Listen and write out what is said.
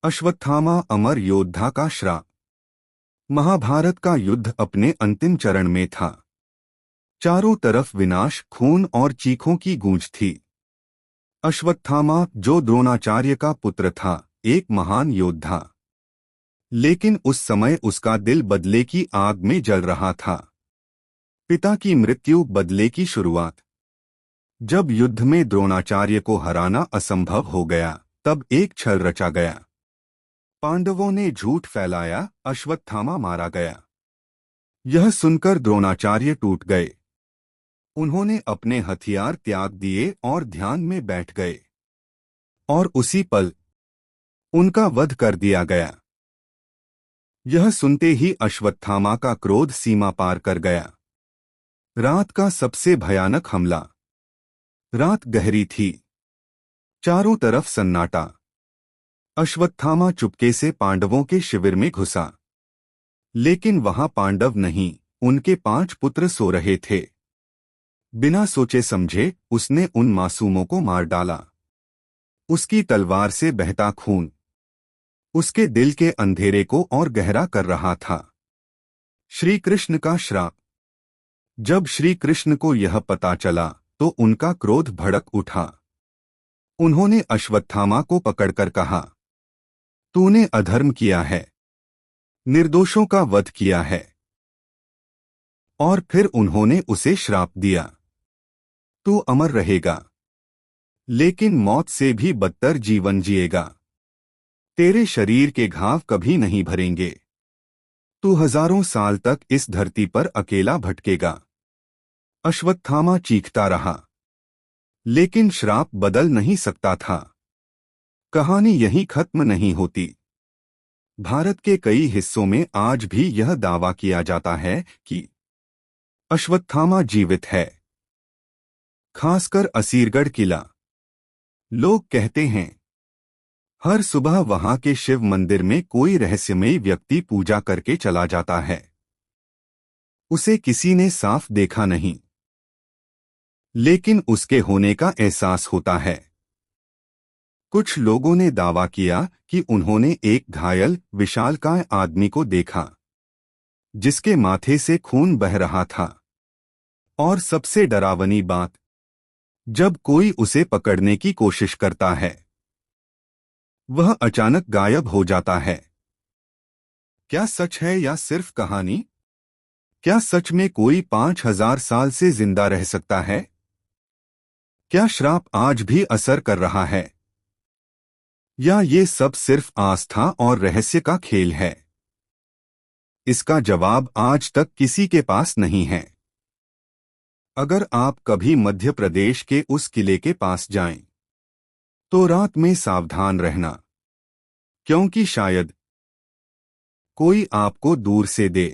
अश्वत्थामा अमर योद्धा का श्राप। महाभारत का युद्ध अपने अंतिम चरण में था। चारों तरफ विनाश, खून और चीखों की गूंज थी। अश्वत्थामा, जो द्रोणाचार्य का पुत्र था, एक महान योद्धा, लेकिन उस समय उसका दिल बदले की आग में जल रहा था। पिता की मृत्यु, बदले की शुरुआत। जब युद्ध में द्रोणाचार्य को हराना असंभव हो गया, तब एक छल रचा गया। पांडवों ने झूठ फैलाया, अश्वत्थामा मारा गया। यह सुनकर द्रोणाचार्य टूट गए। उन्होंने अपने हथियार त्याग दिए और ध्यान में बैठ गए। और उसी पल उनका वध कर दिया गया। यह सुनते ही अश्वत्थामा का क्रोध सीमा पार कर गया। रात का सबसे भयानक हमला। रात गहरी थी, चारों तरफ सन्नाटा। अश्वत्थामा चुपके से पांडवों के शिविर में घुसा, लेकिन वहां पांडव नहीं, उनके 5 पुत्र सो रहे थे। बिना सोचे समझे उसने उन मासूमों को मार डाला। उसकी तलवार से बहता खून उसके दिल के अंधेरे को और गहरा कर रहा था। श्री कृष्ण का श्राप। जब श्री कृष्ण को यह पता चला तो उनका क्रोध भड़क उठा। उन्होंने अश्वत्थामा को पकड़कर कहा, तूने अधर्म किया है, निर्दोषों का वध किया है। और फिर उन्होंने उसे श्राप दिया, तू अमर रहेगा, लेकिन मौत से भी बदतर जीवन जिएगा। तेरे शरीर के घाव कभी नहीं भरेंगे। तू हजारों साल तक इस धरती पर अकेला भटकेगा। अश्वत्थामा चीखता रहा, लेकिन श्राप बदल नहीं सकता था। कहानी यहीं खत्म नहीं होती। भारत के कई हिस्सों में आज भी यह दावा किया जाता है कि अश्वत्थामा जीवित है, खासकर असीरगढ़ किला। लोग कहते हैं, हर सुबह वहां के शिव मंदिर में कोई रहस्यमयी व्यक्ति पूजा करके चला जाता है। उसे किसी ने साफ देखा नहीं, लेकिन उसके होने का एहसास होता है। कुछ लोगों ने दावा किया कि उन्होंने एक घायल, विशालकाय आदमी को देखा, जिसके माथे से खून बह रहा था। और सबसे डरावनी बात, जब कोई उसे पकड़ने की कोशिश करता है, वह अचानक गायब हो जाता है। क्या सच है या सिर्फ कहानी? क्या सच में कोई 5000 साल से जिंदा रह सकता है? क्या श्राप आज भी असर कर रहा है, या ये सब सिर्फ आस्था और रहस्य का खेल है? इसका जवाब आज तक किसी के पास नहीं है। अगर आप कभी मध्य प्रदेश के उस किले के पास जाएं, तो रात में सावधान रहना, क्योंकि शायद कोई आपको दूर से दे